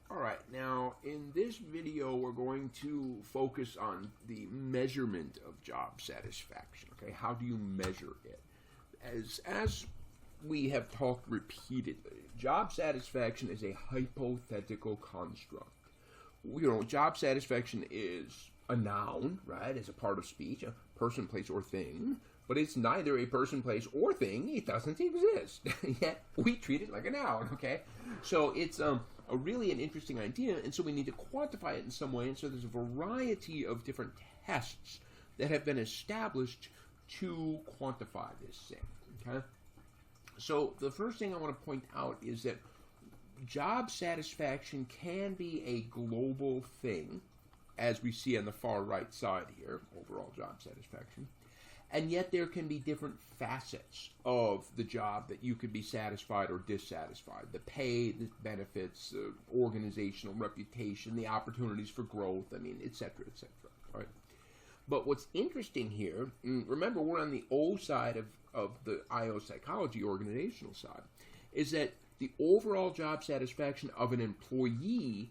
Alright, now in this video we're going to focus on the measurement of job satisfaction. Okay, how do you measure it? As we have talked repeatedly, job satisfaction is a hypothetical construct. Job satisfaction is a noun, right, as a part of speech, a person, place, or thing, but it's neither a person, place, or thing. It doesn't exist. Yet we treat it like a noun, okay? So it's really an interesting idea, and so we need to quantify it in some way, and so there's a variety of different tests that have been established to quantify this thing, okay? So the first thing I want to point out is that job satisfaction can be a global thing, as we see on the far right side here, overall job satisfaction. And yet there can be different facets of the job that you could be satisfied or dissatisfied. The pay, the benefits, the organizational reputation, the opportunities for growth, et cetera, right? But what's interesting here, remember we're on the O side of the IO psychology organizational side, is that the overall job satisfaction of an employee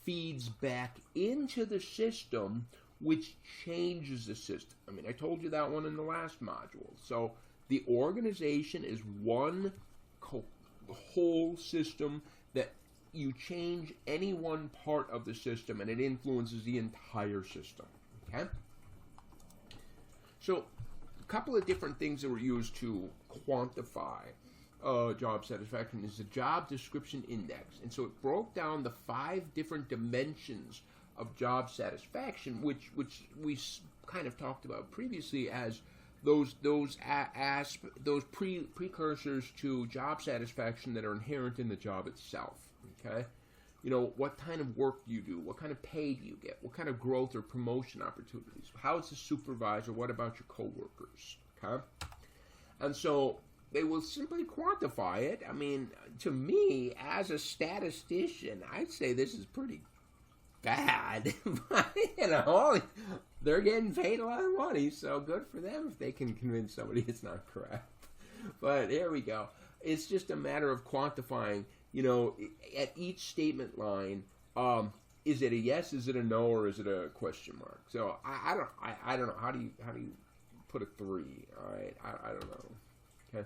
feeds back into the system, which changes the system. I told you that one in the last module. So the organization is one whole system that you change any one part of the system and it influences the entire system. Okay? So a couple of different things that were used to quantify job satisfaction is the job description index. And so it broke down the 5 different dimensions of job satisfaction, which we kind of talked about previously as those precursors to job satisfaction that are inherent in the job itself. Okay, what kind of work do you do? What kind of pay do you get? What kind of growth or promotion opportunities? How's the supervisor? What about your coworkers? Okay, and so they will simply quantify it. To me, as a statistician, I'd say this is pretty bad. They're getting paid a lot of money, so good for them if they can convince somebody it's not correct. But here we go. It's just a matter of quantifying, at each statement line, is it a yes, is it a no, or is it a question mark? So I don't know. How do you put a 3? All right, I don't know. Okay.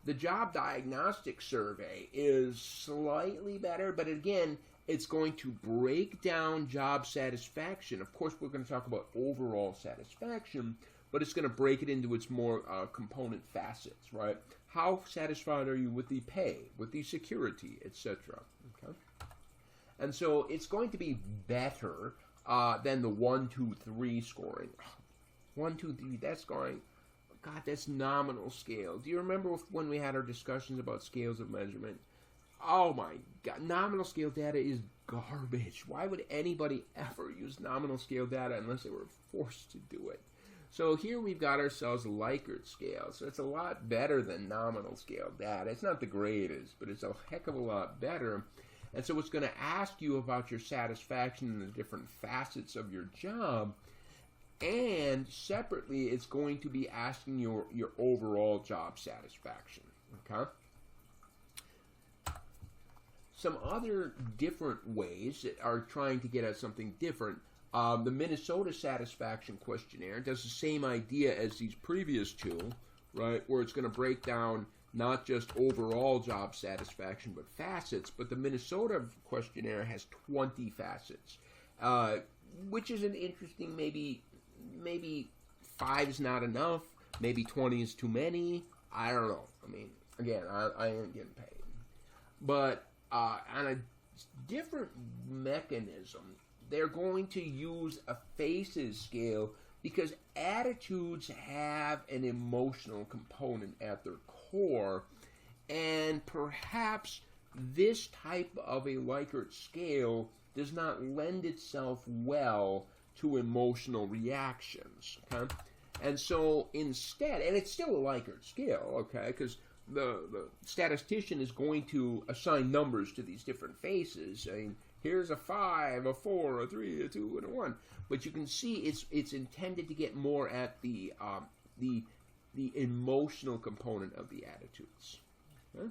The job diagnostic survey is slightly better, but again, it's going to break down job satisfaction. Of course, we're going to talk about overall satisfaction, but it's going to break it into its more component facets, right? How satisfied are you with the pay, with the security, etc.? Okay. And so it's going to be better than the 1, 2, 3 scoring. 1, 2, 3, that's scoring. God, that's nominal scale. Do you remember when we had our discussions about scales of measurement? Oh my God, nominal scale data is garbage. Why would anybody ever use nominal scale data unless they were forced to do it? So here we've got ourselves a Likert scale. So it's a lot better than nominal scale data. It's not the greatest, but it's a heck of a lot better. And so it's going to ask you about your satisfaction in the different facets of your job. And separately, it's going to be asking your overall job satisfaction. Okay? Some other different ways that are trying to get at something different. The Minnesota Satisfaction Questionnaire does the same idea as these previous two, right? Where it's going to break down not just overall job satisfaction, but facets. But the Minnesota questionnaire has 20 facets, which is an interesting, maybe 5 is not enough, maybe 20 is too many. I don't know. Again, I ain't getting paid. But on a different mechanism, they're going to use a FACES scale because attitudes have an emotional component at their core, and perhaps this type of a Likert scale does not lend itself well to emotional reactions, okay? And so instead, and it's still a Likert scale, okay, because the statistician is going to assign numbers to these different faces. Here's a 5, a 4, a 3, a 2, and a 1. But you can see it's intended to get more at the emotional component of the attitudes. Okay?